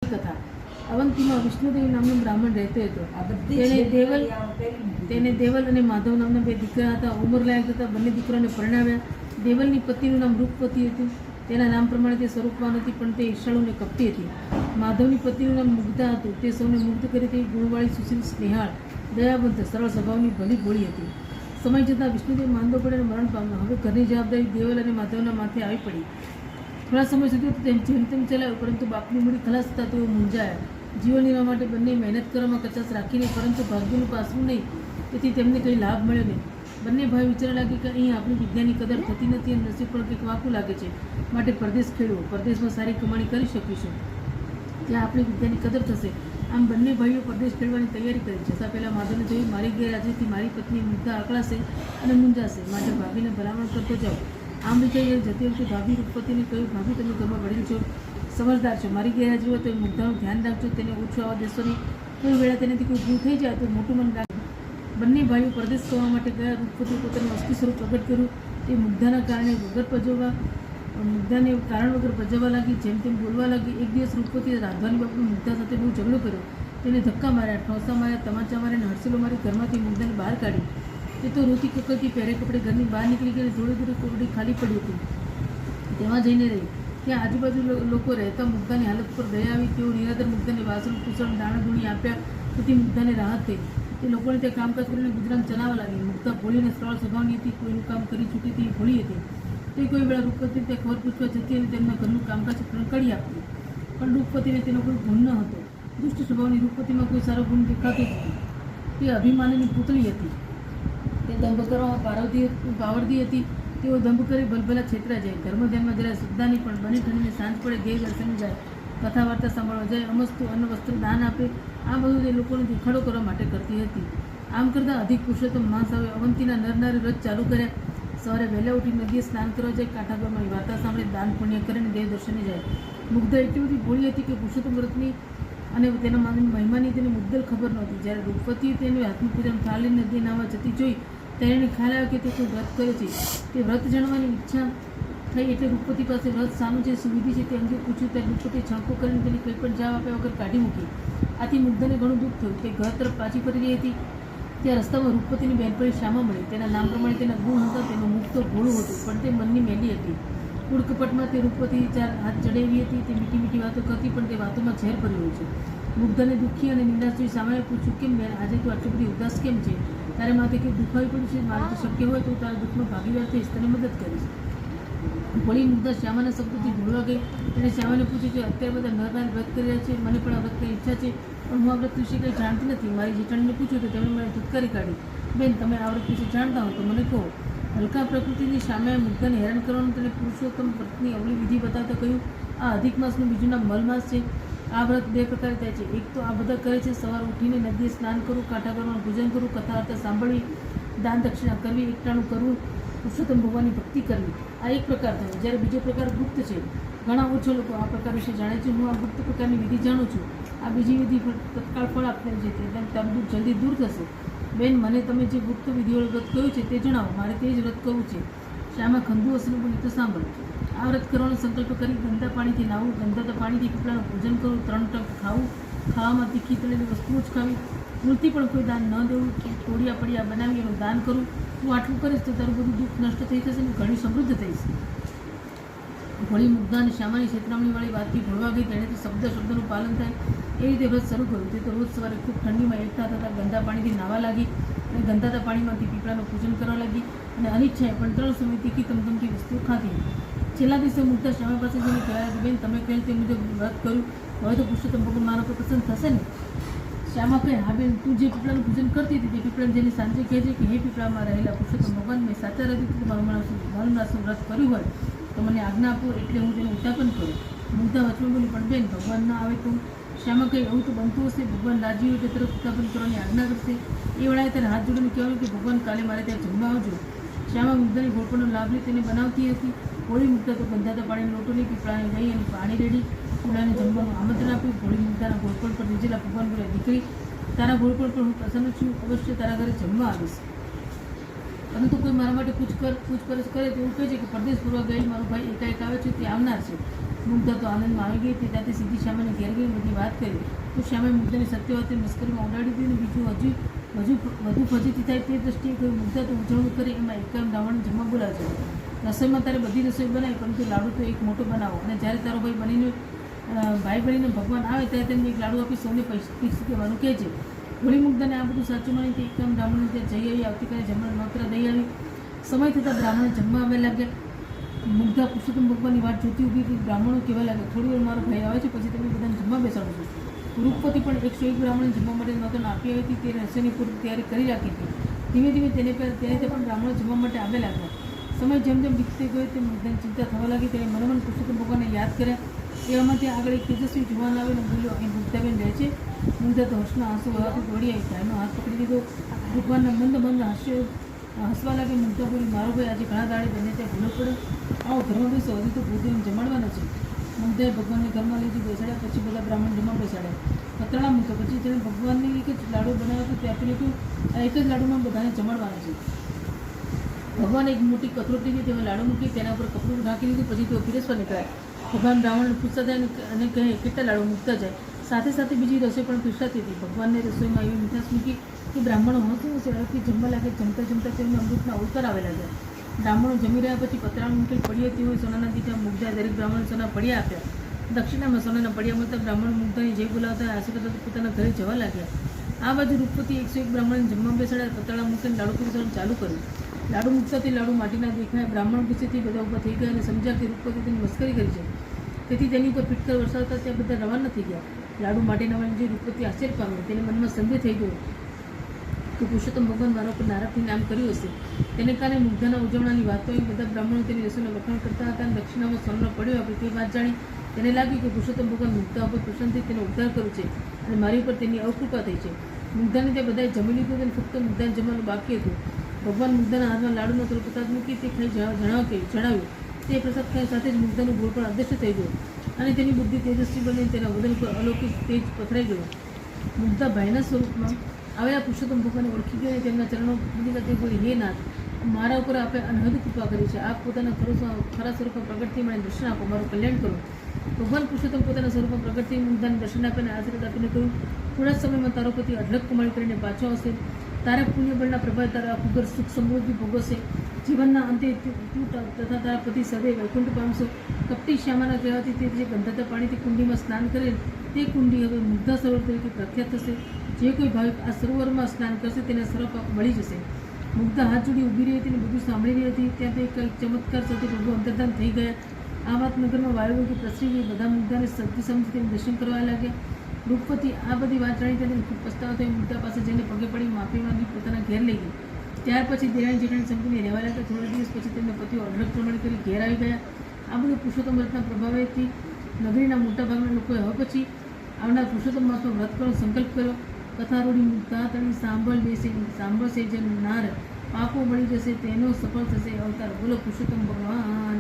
કથા અવંતીમાં વિષ્ણુદેવ નામનો બ્રાહ્મણ રહેતો હતો. તેને દેવલ અને માધવ નામના બે દીકરા હતા. ઉંમરલાયક હતા. બંને દીકરાને પરણાવ્યા. દેવલની પત્નીનું નામ રૂપવતી હતું. તેના નામ પ્રમાણે તે સ્વરૂપવાન હતી, પણ તે ઈર્ષાળુ અને કપટી હતી. માધવની પત્નીનું નામ મુગ્ધા હતું. તે સૌને મુગ્ધ કરી તેવી ગુણવાળી, સુશીલ, સ્નેહાળ, દયાવંત, સરળ સ્વભાવની, ભલી ભોળી હતી. સમય જતાં વિષ્ણુદેવ માંદો પડે અને મરણ પામ્યો. હવે ઘરની જવાબદારી દેવલ અને માધવના માથે આવી પડી. થોડા સમય સુધી તેમ જેમ તેમ ચલાવ્યું, પરંતુ બાપની મૂડી ખલાસ થતાં તેઓ મૂંઝાયા. જીવન નિર્વાહ માટે બંને મહેનત કરવામાં કચાશ રાખીને, પરંતુ ભાગ્યનું પાસવું નહીં, તેથી તેમને કંઈ લાભ મળ્યો નહીં. બંને ભાઈ વિચારવા લાગે કે અહીં આપણી વિદ્યાની કદર થતી નથી અને નસીબ પણ કંઈક વાંકું લાગે છે, માટે પરદેશ ખેડવો. પરદેશમાં સારી કમાણી કરી શકીશું, ત્યાં આપણી વિદ્યાની કદર થશે. આમ બંને ભાઈઓ પરદેશ ખેડવાની તૈયારી કરી. જતાં પહેલાં માધવને જોયું, મારી ગેરહાજરીથી મારી પત્ની મુગ્ધા આકળાશે અને મૂંઝાશે, માટે ભાભીને ભલામણ કરતો જાઓ. આમ વિચારી જતી વખતે ભાભી રૂપવતીને કહ્યું, ભાભી તમે ઘરમાં વડીલ છો, સમજદાર છો, મારી ગેરહાજરી હોય તો મુગ્ધાનું ધ્યાન રાખજો, તેને ઓછું આવવા દેશો નહીં. કોઈ વેળા તેનાથી કોઈ ભૂલ થઈ જાય તો મોટું મન રાખજો. બંને ભાઈઓ પરદેશ કરવા માટે ગયા. રૂપવતી પોતાનું અસ્થિ સ્વરૂપ પ્રગટ કર્યું. તે મુગ્ધાના કારણ વગર ભજવવા લાગી, જેમ તેમ બોલવા લાગી. એક દિવસ રૂપવતીએ રાંધવાની બાબતમાં મુગ્ધા સાથે બહુ ઝઘડો કર્યો. તેને ધક્કા માર્યા, ઠોસા માર્યા, તમાચા માર્યા અને હડસેલો મારી ઘરમાંથી મુગ્ધાને બહાર કાઢી. તે તો રોતી કકડતી પહેરે કપડે ઘરની બહાર નીકળી ગઈ અને થોડી થોડી કોરડી ખાલી પડી હતી. તેમાં જઈને રહી. ત્યાં આજુબાજુ લોકો રહેતા. મુગ્ધાની હાલત પર દયા આવી. તેઓ નિરાધાર મુગ્ધાને વાસણ, કુસણ, દાણાધૂણી આપ્યા. તેથી મુગ્ધાને રાહત થઈ. તે લોકોને તે કામકાજ કરીને ગુજરાન ચલાવવા લાગી. મુગ્ધા ભોળી અને સરળ સ્વભાવની હતી. કોઈનું કામ કરી ચૂકી હતી, ભોળી હતી. તે કોઈ વેળા રૂપવતી તે ખબર પૂછવા જતી અને તેમના ઘરનું કામકાજ કરી આપતી. પણ રૂપવતીને તેનો કોઈ ગુણ ન હતો. દુષ્ટ સ્વભાવની રૂપવતીમાં કોઈ સારો ગુણ દેખાતો જ નથી. તે અભિમાનની પૂતળી હતી. તે દંભ કરવામાં પાવરદી હતી. તેઓ દંભ કરી ભલભલા છેતરા જાય. ધર્મ ધ્યાનમાં જરા શ્રદ્ધા નહીં, પણ બની ઠંડીને સાંજ પડે ગેર દર્શન જાય, કથા વાર્તા સાંભળવા જાય, અમસ્તુ અન્ન વસ્ત્ર દાન આપે. આ બધું તે લોકોને દેખાડો કરવા માટે કરતી હતી. આમ કરતાં અધિક પુરુષોત્તમ માસ આવે. અવંતીના નરનારી વ્રત ચાલુ કર્યા. સવારે વહેલા ઉઠી નદીએ સ્નાન કરવા જાય, કાંઠાગોળમાં વાર્તા સાંભળી, દાન પુણ્ય કરીને દેવ દર્શને જાય. મુગ્ધા એટલી બધી ભોળી હતી કે પુરુષોત્તમ વ્રતની અને તેના મહિમાની તેને મુદ્દલ ખબર નહોતી. જ્યારે રૂપવતીએ તેનું હાથનું પૂજન થાળી નદીએ નાહવા જતી જોઈ, ત્યારે એને ખ્યાલ આવ્યો કે તે કોઈ વ્રત કરે છે. તે વ્રત જાણવાની ઈચ્છા થઈ એટલે રૂપવતી પાસે વ્રત શાનું છે, સુવિધિ છે તે અંગે પૂછ્યું. ત્યારે રૂપવતીએ છાંકો કરીને તેને કંઈ પણ જવાબ આપ્યા વગર કાઢી મૂકી. આથી મુગ્ધાને ઘણું દુઃખ થયું. તે ઘર તરફ પાછી ફરી રહી હતી. ત્યાં રસ્તામાં રૂપવતીની બહેનપણી શ્યામા મળી. તેના નામ પ્રમાણે તેના ગુણ હતા. તેનું મુખ તો ભોળું હતું, પણ તે મનની મેલી હતી. કુળકપટમાં તે રૂપવતી ચાર હાથ ચડેવી હતી. તે મીઠી મીઠી વાતો કરતી, પણ તે વાતોમાં ઝેર ભરી હોય છે. મુગ્ધાને દુઃખી અને નિરાશ જોઈ સામાએ પૂછ્યું, કેમ બેન, આજે તું આટલી બધી ઉદાસ કેમ છે? તારે માથે કંઈ દુઃખ આવી પડ્યું છે? મારે તો શક્ય હોય તો તારા દુઃખમાં ભાગીદાર થઈશ, તને મદદ કરીશ. ભોળી મુગ્ધા શ્યામાના શબ્દોથી ભૂલવા ગઈ. તેણે શ્યામાને પૂછ્યું કે અત્યારે બધા નરનારી વ્રત કરી રહ્યા છે, મને પણ આ વ્રતની ઈચ્છા છે, પણ હું આ વ્રત વિશે કંઈ જાણતી નથી. મારી જેઠાણીને પૂછ્યું તો તેમણે મને ધુતકારી કાઢી. બેન, તમે આ વ્રત વિશે જાણતા હો તો મને કહો. હલકા પ્રકૃતિની શ્યામાએ મુગ્ધાને હેરાન કરવાનું તેને પુરુષોત્તમ વ્રતની અવળી વિધિ બતાવતા કહ્યું, આ અધિક માસનું બીજું નામ મલમાસ છે. આ વ્રત બે પ્રકારે થાય છે. એક તો આ બધા કરે છે, સવાર ઉઠીને નદીએ સ્નાન કરવું, કાંઠાગોળમાં પૂજન કરવું, કથા વાર્તા સાંભળવી, દાન દક્ષિણા કરવી, એકટાણું કરવું, પુરુષોત્તમ ભગવાનની ભક્તિ કરવી. આ એક પ્રકાર થયો. જ્યારે બીજો પ્રકાર ગુપ્ત છે. ઘણા ઓછા લોકો આ પ્રકાર વિશે જાણે છે. હું આ ગુપ્ત પ્રકારની વિધિ જાણું છું. આ બીજી વિધિ તત્કાળ ફળ આપનારી છે. તે તરબૂચ જલ્દી દૂર થશે. બેન, મને તમે જે ગુપ્ત વિધિવાળું વ્રત કહ્યું છે તે જણાવો. મારે તે જ વ્રત કરવું છે. શ્યામા ખંધુ હસીને બોલી, તો સાંભળ. આ વ્રત કરવાનો સંકલ્પ કરી ગંદા પાણીથી નાહવું, ગંધાતા પાણીથી પીપળાનું પૂજન કરવું, 3 ટંક ખાવું, ખાવામાં તીખી તળેલી વસ્તુઓ જ ખાવી, ભૂલથી પણ કોઈ દાન ન દેવું, તોડિયા પડિયા બનાવી એનું દાન કરવું. તું આટલું કરીશ તો તારું બધું દુઃખ નષ્ટ થઈ જશે અને ઘણી સમૃદ્ધ થઈશ. ભોળી મુગ્ધા અને શ્યામાની છેતરામણીવાળી વાતથી ભળવા ગઈ. તેણે તો શબ્દનું પાલન થાય એ રીતે વ્રત શરૂ કર્યું. તે તો રોજ સવારે ખૂબ ઠંડીમાં એકઠા થતાં ગંદા પાણીથી નાહવા લાગી અને ગંધાતા પાણીમાંથી પીપળાનું પૂજન કરવા લાગી અને અનિચ્છાએ પણ 3 સમય તીખી તમતમતી વસ્તુઓ ખાધી. છેલ્લા દિવસે મુગ્ધા શ્યામા પાસે જઈને કહેવાય કે બેન, તમે કહ્યું તે મુજબ વ્રત કર્યું, હવે તો પુરુષોત્તમ ભગવાન મારા પર પ્રસન્ન થશે ને? શ્યામા કહે, હા બેન, તું જે પીપળાનું પૂજન કરતી હતી તે પીપળાને જેને સાંજે કહેજે કે હે પીપળામાં રહેલા પુરુષોત્તમ ભગવાન, મેં સાચા હૃદયથી મલમાસનું વ્રત કર્યું હોય તો મને આજ્ઞા આપો, એટલે હું તેનું ઉત્થાપન કરું. મુગ્ધા વચમાં બોલી, પણ બેન, ભગવાન ના આવે તો? શ્યામા કહે, એવું તો બનતું હશે. ભગવાન રાજી હોય તે તરફ ઉત્થાપન કરવાની આજ્ઞા કરશે. એ વેળાએ ત્યારે હાથ જોડીને કહેવાનું કે ભગવાન કાલે મારે ત્યાં જમવા આવજો. શ્યામા મુગ્ધાની ઘોડપણનો લાભ લઈ તેને બનાવતી હતી. ભોળી મુગ્ધા તો ગંધાતા પાણીની લોટો લઈ પીપળાને લઈ અને પાણી રેડી કુડાને જમવાનું આમંત્રણ આપ્યું. ભોળી મુગ્ધાના ઘોડપણ પર રીઝેલા ભગવાન બોલે, દીકરી, તારા ઘોડપણ પર હું પ્રસન્ન છું, અવશ્ય તારા ઘરે જમવા આવીશ. પરંતુ કોઈ મારા માટે પૂછપરછ કરે તો એવું કહે છે કે પરદેશ પૂર્વ ગયેલ મારો ભાઈ એકાએક આવે છે, તે આવનાર છે. મુગ્ધા તો આનંદમાં આવી ગઈ. તે ત્યાંથી સીધી શ્યામાને ઘેર ગઈ, બધી વાત કરી. તો શ્યામે મુગ્ધાની સત્ય વાતે મસ્કરીમાં ઉડાડી દીધી અને બીજું વધુ ફજીતી થાય તે દ્રષ્ટિએ કહ્યું, મુગ્ધા તો ઉજવણું કરી એમાં એકામ બ્રાહ્મણ જમવા બોલાવજો. રસોઈમાં તારે બધી રસોઈ બનાવી, પરંતુ લાડુ તો એક મોટો બનાવો, અને જ્યારે તારો ભાઈ બનીને ભગવાન આવે ત્યારે તેમને એક લાડુ આપી સૌને પૈસા કહેવાનું કહેજે. હોળી મુગ્ધાને આ બધું સાચું માની તે એકામ બ્રાહ્મણને ત્યાં જઈ આવી. આવતીકાલે જમણ નોતરા દઈ આવી. સમય થતાં બ્રાહ્મણ જમવા આવવા લાગ્યા. મુગ્ધા પુરુષોત્તમ ભગવાનની વાત જોતી ઊભી હતી. બ્રાહ્મણો કહેવા લાગ્યા, થોડી વાર મારો ભાઈ આવે છે, પછી તમે બધાને જમવા બેસાડું છું. રૂપવતી પણ 101 બ્રાહ્મણને જમવા માટે નોતરને આપી આવી હતી. તે રસોઈની પૂર્વ તૈયારી કરી રાખી હતી. ધીમે ધીમે તેને પણ બ્રાહ્મણો જમવા માટે આવવા લાગ્યા. સમય જેમ જેમ વીતતો ગયો તેમ મુગ્ધાને ચિંતા થવા લાગી. તેણે મનોમન પુરુષોત્તમ ભગવાનને યાદ કર્યા. એવામાં ત્યાં આગળ એક તેજસ્વી જુવાન આવીને બોલ્યો, અહીં મુગ્ધાબેન રહે છે. મુગ્ધા તો હર્ષના આંસુ વહાથી દોડી આવી. ભાઈનો હાથ પકડી લીધો. ભગવાનના મંદ હસવા લાગી. મુગ્ધા બોલી, મારો ભાઈ આજે ઘણા દાડે બંને ત્યાં ભૂલો પડ્યો. આવો ઘરમાં બેસો, હજી તો ભૂદેવને જમાડવાના છે. મુગ્ધાએ ભગવાનને ઘરમાં લઈ જઈ બેસાડ્યા. પછી બધા બ્રાહ્મણ જમવા બેસાડ્યા. પતળા મૂક્યો. પછી તેણે ભગવાનને એક જ લાડુ બનાવ્યો હતો. તે આપી લીધું. આ એક જ લાડુમાં બધાને જમાડવાના છે. ભગવાને એક મોટી કથરોટી લીધી, તેમાં લાડુ મૂકી, તેના ઉપર કપડું ઢાંકી લીધું. પછી તેઓ પીરસવા નીકળ્યા. ભગવાન બ્રાહ્મણને પૂછતા જાય અને કહે, કેટલા લાડુ મૂકતા જાય. સાથે સાથે બીજી રસોઈ પણ પીરસાતી હતી. ભગવાનને રસોઈમાં એવી મીઠાશ મૂકી કે બ્રાહ્મણો હસી હળથી જમવા લાગે. જમતા જમતા તેમને અમૃતના ઉલકાર આવે લાગ્યા. બ્રાહ્મણો જમી રહ્યા પછી પતરાનું મૂકેલ પડી હતી હોય સોનાના દીઠા મુગ્ધા દરેક બ્રાહ્મણ સોના પડ્યા આપ્યા. દક્ષિણામાં સોનાના પડ્યા મળતા બ્રાહ્મણ મુગ્ધાની જય બોલાવતા આશીર્વાદ પોતાના ઘરે જવા લાગ્યા. આ બાજુ રૂપવતી 101 બ્રાહ્મણને જમવા બેસાડ્યા. પતળા મૂકીને લાડુ પીરસવાનું ચાલુ કર્યું. લાડુ મૂકતાથી લાડુ માટીના દેખાય. બ્રાહ્મણ ગુસ્સેથી બધા ઊભા થઈ ગયા અને સમજ્યા કે રૂપવતી તેની મસ્કરી કરી છે. તેથી તેની ઉપર ફિટકર વરસાવતા ત્યાં બધા રવાના થઈ ગયા. લાડુ માટીના વાળી જે રૂપવતી આશ્ચર્ય પામી. તેને મનમાં સંદેહ થઈ ગયો કે પુરુષોત્તમ ભગવાન મારા ઉપર નારાજથી નામ કર્યું હશે. તેને કારણે મુગ્ધાના ઉજવણાની વાતો આવી. બધા બ્રાહ્મણો તેની રસોઈના વખાણ કરતા હતા અને દક્ષિણામાં સોનો પડ્યો આપી તે વાત જાણી. તેને લાગ્યું કે પુરુષોત્તમ ભગવાન મુગ્ધા ઉપર પ્રસન્નથી તેનો ઉદ્ધાર કર્યો છે અને મારી ઉપર તેની અવકૃપા થઈ છે. મુગ્ધાને તે બધાએ જમી લીધું અને ફક્ત મુગ્ધાને જમવાનું બાકી હતું. ભગવાન મુગ્ધાના હાથમાં લાડુનો થોડો પ્રસાદ મૂકી તે ખાઈ જણાવ્યું. તે પ્રસાદ ખાઈ સાથે જ મુગ્ધાનું ગોળ પણ અદૃશ્ય થઈ ગયું અને તેની બુદ્ધિ તેજસ્વી બની તેના વદન પર અલૌકિક તેજ પથરાઈ ગયું. મુગ્ધા ભાઈના સ્વરૂપમાં આવેલા પુરુષોત્તમ ભગવાનને ઓળખી ગયો અને તેમના ચરણો બની તે બોલી, હે નાથ, મારા ઉપર આપે અનહદ કૃપા કરી છે. આપ પોતાના ખરા સ્વરૂપમાં પ્રગટ થઈ મને દર્શન આપો, મારું કલ્યાણ કરો. ભગવાન પુરુષોત્તમ પોતાના સ્વરૂપમાં પ્રગટ થઈ મુગ્ધાને દર્શન આપીને આશીર્વાદ આપીને કહ્યું, થોડા જ સમયમાં તારો પતિ અઢળક કમાણી કરીને પાછો આવશે. તારા પુણ્યબળના પ્રભાવે તારા આખું ઘર સુખ સમૃદ્ધિ ભોગવશે. જીવનના અંતે તું તથા તારા પતિ સદૈવ વૈકુંઠ પામશો. કપટી શ્યામાના કહેવાથી તે જે ગંધાતા પાણીથી કુંડીમાં સ્નાન કરે તે કુંડી હવે મુગ્ધા સરોવર તરીકે પ્રખ્યાત થશે. જે કોઈ ભાવિક આ સરોવરમાં સ્નાન કરશે તેને સર્વ પાપ મળી જશે. મુગ્ધા હાથ જોડી ઊભી રહી હતી અને બધું સાંભળી રહી હતી. ત્યાં તે કંઈક ચમત્કાર સાથે પ્રભુ અંતર્ધાન થઈ ગયા. આ વાત નગરમાં વાયુવેગથી પ્રસરી ગઈ. બધા મુગ્ધાને સજ્જ સમજી તેને દર્શન કરવા લાગ્યા. રૂપવતી આ બધી વાત જાણી તેને ખૂબ પસ્તાવો થયો. મુગ્ધા પાસે જઈને પગે પડી માફી માંગી પોતાના ઘેર લઈ ગઈ. ત્યાર પછી દેરાણી જેઠાણી સંપીને રહેવા લાગ્યા. થોડા દિવસ પછી તેમના પતિઓ અઢળક પ્રમાણે કરી ઘેર આવી ગયા. આ બધું પુરુષોત્તમ વ્રતના પ્રભાવેથી નગરીના મોટાભાગના લોકોએ હવે પછી આવનાર પુરુષોત્તમ માસનો વ્રત કરવાનો સંકલ્પ કર્યો. કથારૂઢી મુગ્ધા તણી સાંભળશે જે નાર પાપો મળી જશે તેનો સફળ થશે અવતાર. બોલો પુરુષોત્તમ ભગવાન.